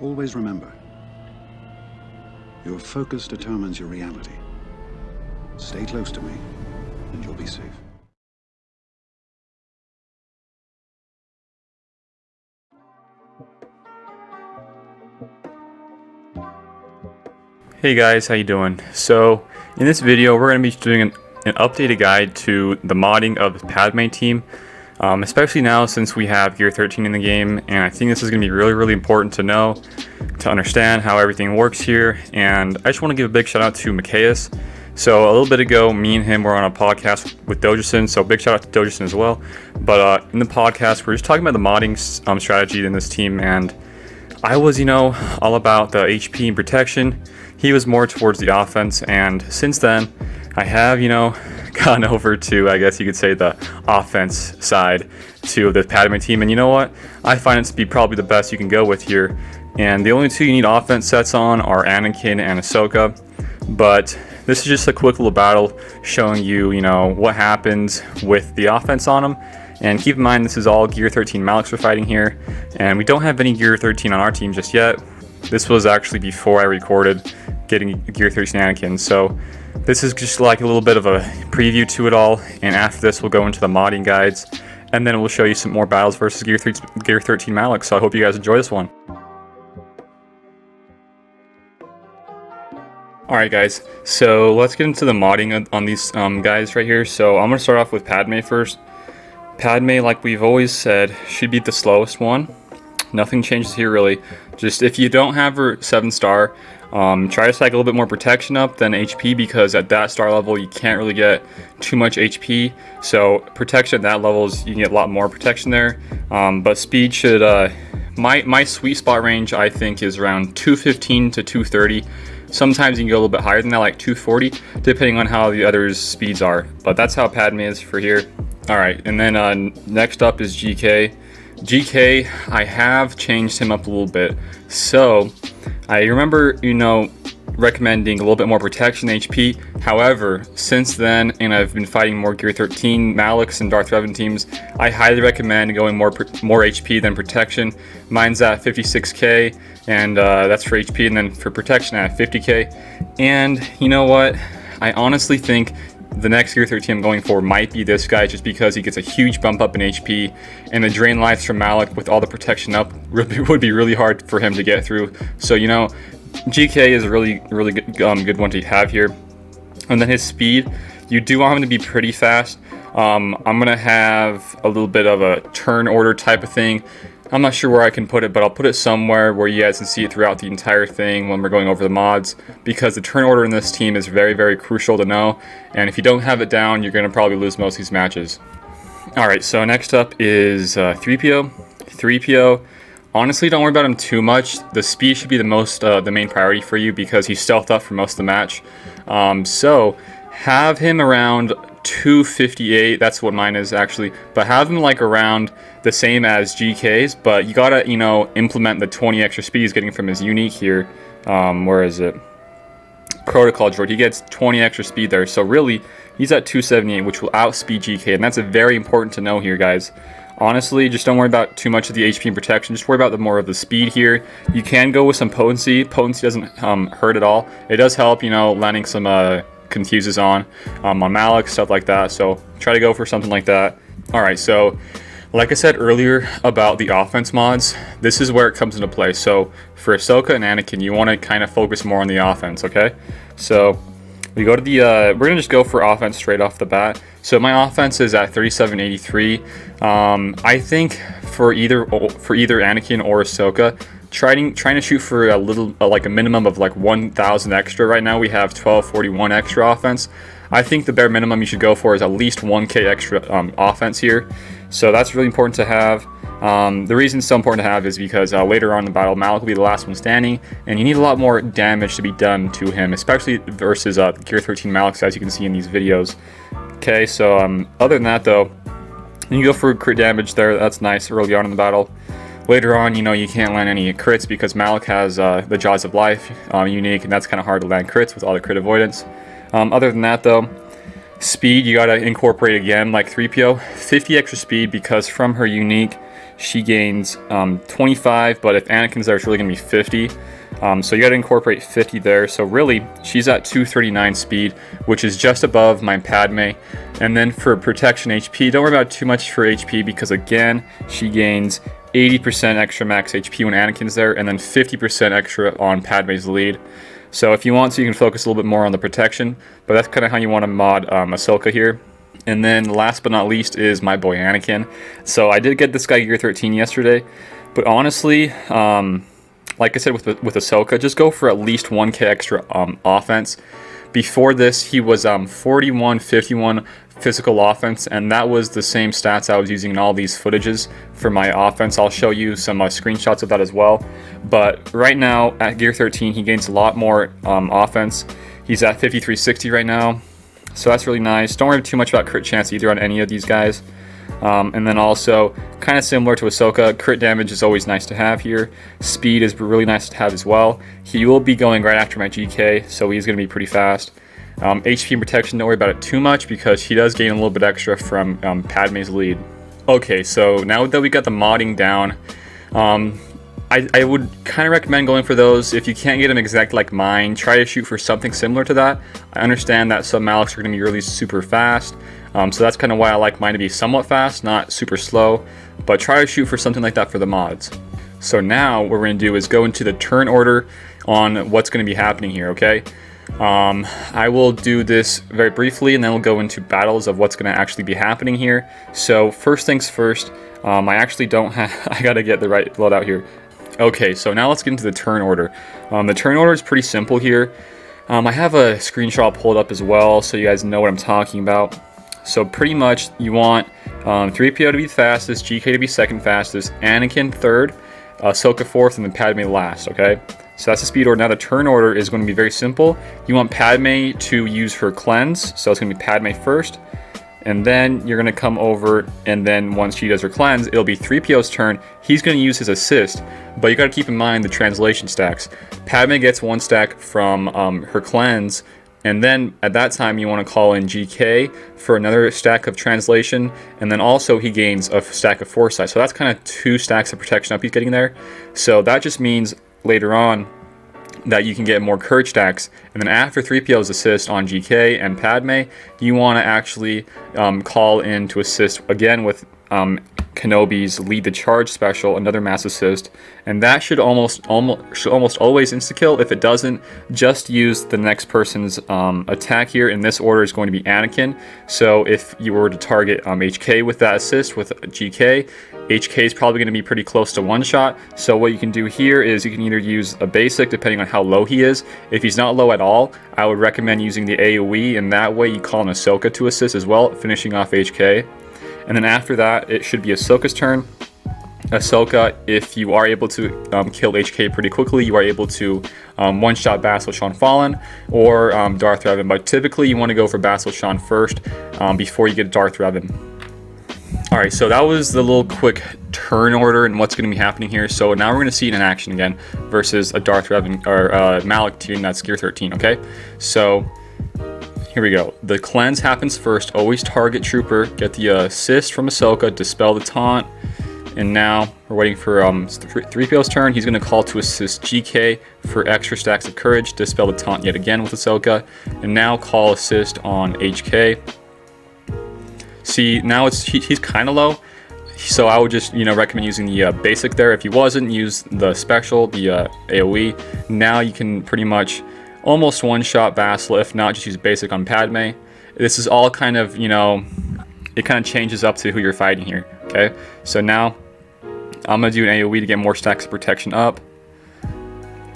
Always remember, your focus determines your reality. Stay close to me, and you'll be safe. Hey guys, how you doing? So in this video we're going to be doing an updated guide to the modding of the Padme team, especially now since we have Gear 13 in the game, and I think this is going to be really important to know, to understand how everything works here. And I just want to give a big shout out to Macias. So a little bit ago, me and him were on a podcast with Dojason, so big shout out to Dojason as well. But in the podcast we're just talking about the modding strategy in this team, and I was, all about the HP and protection. He was more towards the offense, and since then, I have, gone over to, I guess you could say, the offense side to the Padme team. And you know what? I find it to be probably the best you can go with here. And the only two you need offense sets on are Anakin and Ahsoka. But this is just a quick little battle showing you, what happens with the offense on them. And keep in mind, this is all Gear 13 Malaks we're fighting here, and we don't have any Gear 13 on our team just yet. This was actually before I recorded getting Gear 13 Anakin, so this is just like a little bit of a preview to it all, and after this we'll go into the modding guides, and then we'll show you some more battles versus Gear 13 Malak, so I hope you guys enjoy this one. Alright guys, so let's get into the modding on these guys right here. So I'm going to start off with Padme first. Padme, like we've always said, should be the slowest one. Nothing changes here really. Just if you don't have her 7-star, try to stack a little bit more protection up than HP, because at that star level you can't really get too much HP. So protection at that level is, you can get a lot more protection there. But speed should, my sweet spot range I think is around 215 to 230. Sometimes you can go a little bit higher than that, like 240, depending on how the others' speeds are. But that's how Padme is for here. Alright, and then next up is GK. GK, I have changed him up a little bit. So, I remember, recommending a little bit more protection HP. However, since then, and I've been fighting more Gear 13 Malaks and Darth Revan teams, I highly recommend going more HP than protection. Mine's at 56k, and that's for HP, and then for protection at 50k. And you know what? I honestly think the next Gear 13 I'm going for might be this guy, just because he gets a huge bump up in HP, and the drain lives from Malak with all the protection up would be really hard for him to get through. So GK is a really good one to have here. And then his speed, you do want him to be pretty fast. I'm gonna have a little bit of a turn order type of thing. I'm not sure where I can put it, but I'll put it somewhere where you guys can see it throughout the entire thing when we're going over the mods, because the turn order in this team is very crucial to know, and if you don't have it down, you're going to probably lose most of these matches. Alright, so next up is 3PO. 3PO, honestly, don't worry about him too much. The speed should be the main priority for you, because he's stealthed up for most of the match. So have him around 258, that's what mine is actually, but have him like around the same as GK's, but you gotta, implement the 20 extra speed he's getting from his unique here. Where is it? Protocol droid, he gets 20 extra speed there, so really, he's at 278, which will outspeed GK, and that's very important to know here, guys. Honestly, just don't worry about too much of the HP and protection, just worry about more of the speed here. You can go with some potency. Potency doesn't hurt at all. It does help, landing some confuses on Malak, stuff like that, so try to go for something like that. Alright, so like I said earlier about the offense mods, this is where it comes into play. So for Ahsoka and Anakin, you want to kind of focus more on the offense, okay? So we go to the we're gonna just go for offense straight off the bat. So my offense is at 3783. I think for either Anakin or Ahsoka, trying to shoot for a little like a minimum of like 1,000 extra. Right now we have 1241 extra offense. I think the bare minimum you should go for is at least 1k extra offense here. So that's really important to have. The reason it's so important to have is because later on in the battle, Malak will be the last one standing, and you need a lot more damage to be done to him, especially versus Gear 13 Malaks, as you can see in these videos. Okay, so other than that though, you go for crit damage there. That's nice early on in the battle. Later on, you can't land any crits because Malak has the Jaws of Life unique, and that's kind of hard to land crits with all the crit avoidance. Other than that though, speed, you gotta incorporate again like 3PO. 50 extra speed, because from her unique, she gains 25, but if Anakin's there, it's really going to be 50. So you got to incorporate 50 there. So really, she's at 239 speed, which is just above my Padme. And then for protection HP, don't worry about too much for HP, because again, she gains 80% extra max HP when Anakin's there, and then 50% extra on Padme's lead. So if you want to, you can focus a little bit more on the protection, but that's kind of how you want to mod Ahsoka here. And then last but not least is my boy Anakin. So I did get this guy G13 yesterday, but honestly, like I said with Ahsoka, just go for at least 1k extra offense. Before this, he was 41, 51 physical offense, and that was the same stats I was using in all these footages for my offense. I'll show you some screenshots of that as well. But right now at Gear 13, he gains a lot more offense. He's at 5360 right now, so that's really nice. Don't worry too much about crit chance either on any of these guys. And then also, kind of similar to Ahsoka, crit damage is always nice to have here. Speed is really nice to have as well. He will be going right after my GK, so he's going to be pretty fast. HP and protection, don't worry about it too much, because he does gain a little bit extra from Padme's lead. Okay, so now that we got the modding down, I would kind of recommend going for those. If you can't get them exact like mine, try to shoot for something similar to that. I understand that some Malaks are going to be really super fast, so that's kind of why I like mine to be somewhat fast, not super slow, but try to shoot for something like that for the mods. So now what we're going to do is go into the turn order on what's going to be happening here, okay? I will do this very briefly, and then we'll go into battles of what's going to actually be happening here. So first things first, I actually don't have, I got to get the right loadout here. Okay, so now let's get into the turn order. The turn order is pretty simple here. I have a screenshot pulled up as well, so you guys know what I'm talking about. So pretty much you want 3PO to be fastest, GK to be second fastest, Anakin third, Ahsoka fourth, and then Padme last, okay? So that's the speed order. Now the turn order is going to be very simple. You want Padme to use her cleanse, so it's going to be Padme first, and then you're going to come over, and then once she does her cleanse, it'll be 3PO's turn. He's going to use his assist, but you got to keep in mind the translation stacks. Padme gets one stack from her cleanse, and then at that time you want to call in GK for another stack of translation, and then also he gains a stack of foresight. So that's kind of 2 stacks of protection up he's getting there. So that just means later on that you can get more courage stacks, and then after 3PO's assist on GK and Padme, you want to actually call in to assist again with Kenobi's lead the charge special, another mass assist, and that should almost always insta-kill. If it doesn't, just use the next person's attack here. In this order is going to be Anakin. So if you were to target HK with that assist with GK, HK is probably going to be pretty close to one shot. So what you can do here is you can either use a basic depending on how low he is. If he's not low at all, I would recommend using the AoE, and that way you call in Ahsoka to assist as well, finishing off HK. And then after that, it should be Ahsoka's turn. Ahsoka, if you are able to kill HK pretty quickly, you are able to one-shot Bastila Shan Fallen or Darth Revan. But typically, you want to go for Bastila Shan first before you get Darth Revan. Alright, so that was the little quick turn order and what's going to be happening here. So now we're going to see it in action again versus a Darth Revan or Malak team that's Gear 13, okay? So here we go. The cleanse happens first. Always target trooper. Get the assist from Ahsoka. Dispel the taunt. And now we're waiting for 3PO's turn. He's going to call to assist GK for extra stacks of courage. Dispel the taunt yet again with Ahsoka. And now call assist on HK. See, now he's kind of low. So I would just recommend using the basic there. If he wasn't, use the special, the AoE. Now you can pretty much almost one-shot Bastila, if not, just use basic on Padme. This is all kind of, it kind of changes up to who you're fighting here, okay? So now, I'm going to do an AoE to get more stacks of protection up.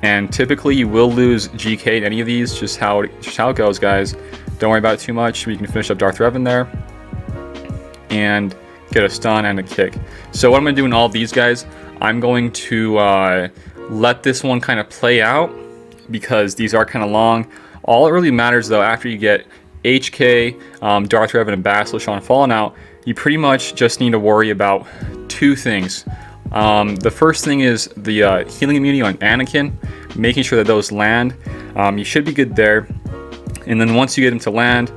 And typically, you will lose GK in any of these, just how it goes, guys. Don't worry about it too much. We can finish up Darth Revan there. And get a stun and a kick. So what I'm going to do in all of these guys, I'm going to let this one kind of play out, because these are kind of long. All it really matters though, after you get HK, Darth Revan, and Bastila Shan Fallen out, you pretty much just need to worry about 2 things. The first thing is the healing immunity on Anakin, making sure that those land. You should be good there. And then once you get them to land,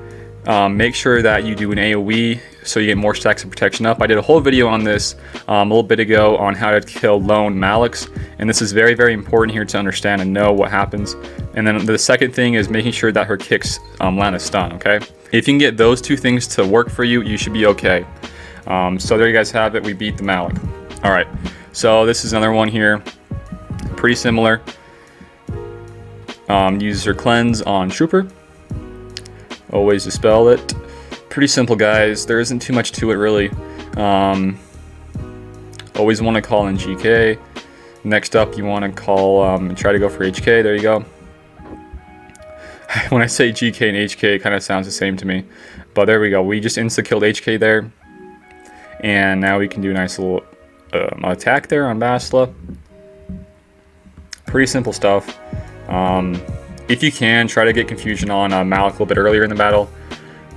make sure that you do an AoE so you get more stacks of protection up. I did a whole video on this a little bit ago on how to kill lone Malaks, and this is very, very important here to understand and know what happens. And then the second thing is making sure that her kicks land a stun, okay? If you can get those two things to work for you, you should be okay. So there you guys have it, we beat the Malak. All right, so this is another one here, pretty similar. Uses her cleanse on Trooper. Always dispel it. Pretty simple, guys. There isn't too much to it, really. Always want to call in GK. Next up, you want to call, try to go for HK. There you go. When I say GK and HK, it kind of sounds the same to me. But there we go. We just insta-killed HK there. And now we can do a nice little attack there on Bastila. Pretty simple stuff. If you can, try to get confusion on Malak a little bit earlier in the battle.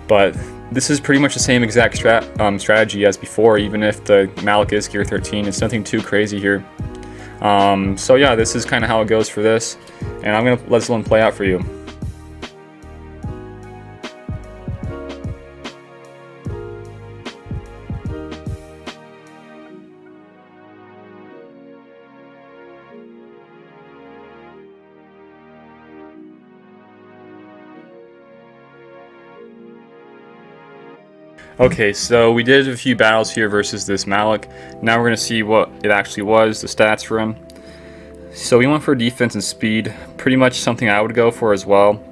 But this is pretty much the same exact strategy as before, even if the Malak is Gear 13. It's nothing too crazy here. So yeah, this is kind of how it goes for this. And I'm going to let this one play out for you. Okay, so we did a few battles here versus this Malak. Now we're going to see what it actually was, the stats for him. So we went for defense and speed, pretty much something I would go for as well.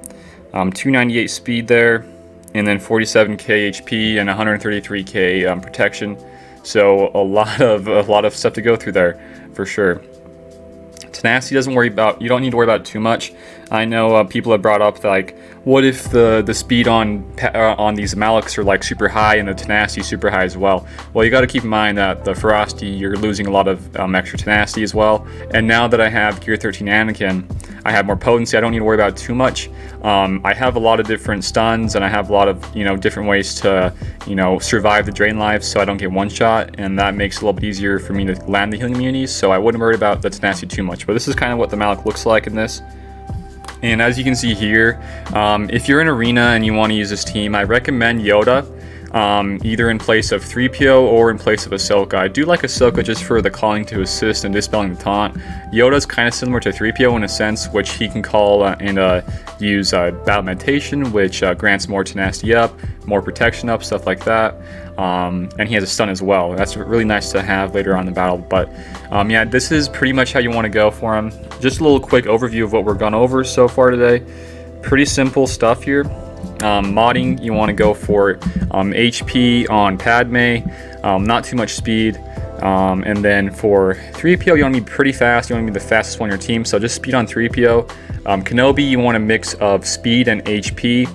298 speed there, and then 47k HP and 133k protection. So a lot of stuff to go through there, for sure. Tenacity doesn't worry about, you don't need to worry about it too much. I know people have brought up like, what if the speed on these Malaks are like super high and the tenacity super high as well? Well, you got to keep in mind that the ferocity, you're losing a lot of extra tenacity as well. And now that I have Gear 13 Anakin, I have more potency. I don't need to worry about it too much. I have a lot of different stuns, and I have a lot of different ways to survive the drain lives, so I don't get one shot, and that makes it a little bit easier for me to land the healing immunities. So I wouldn't worry about the tenacity too much. But this is kind of what the Malak looks like in this. And as you can see here, if you're in arena and you want to use this team, I recommend Yoda, either in place of 3PO or in place of Ahsoka. I do like Ahsoka just for the calling to assist and dispelling the taunt. Yoda's kind of similar to 3PO in a sense, which he can call and use battle meditation, which grants more tenacity up, more protection up, stuff like that. And he has a stun as well. That's really nice to have later on in the battle. But yeah, this is pretty much how you want to go for him. Just a little quick overview of what we're gone over so far today. Pretty simple stuff here. Modding, you want to go for HP on Padme, not too much speed. And then for 3PO, you want to be pretty fast. You want to be the fastest one on your team, so just speed on 3PO. Kenobi, you want a mix of speed and HP.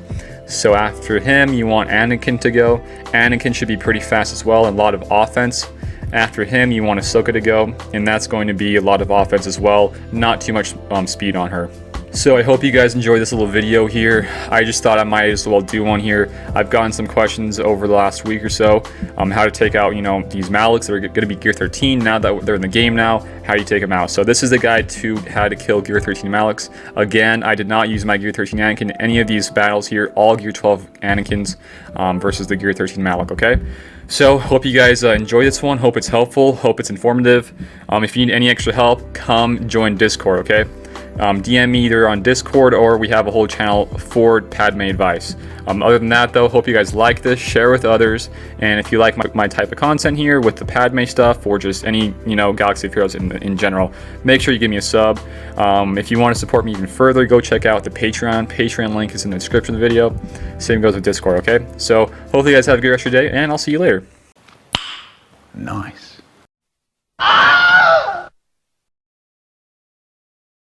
So after him, you want Anakin to go. Anakin should be pretty fast as well, and a lot of offense. After him, you want Ahsoka to go, and that's going to be a lot of offense as well. Not too much speed on her. So I hope you guys enjoyed this little video here. I just thought I might as well do one here. I've gotten some questions over the last week or so, how to take out, these Malaks that are going to be Gear 13 now that they're in the game now. How do you take them out? So this is the guide to how to kill Gear 13 Malaks. Again, I did not use my Gear 13 Anakin in any of these battles here. All Gear 12 Anakins versus the Gear 13 Malak, okay? So hope you guys enjoy this one. Hope it's helpful. Hope it's informative. If you need any extra help, come join Discord, okay? DM me either on Discord, or we have a whole channel for Padme advice. Other than that though, hope you guys like this, share with others, and if you like my type of content here with the Padme stuff, or just any Galaxy of Heroes in general, make sure you give me a sub. If you want to support me even further, go check out the Patreon link is in the description of the video. Same goes with Discord, okay? So hopefully you guys have a good rest of your day, and I'll see you later. Nice.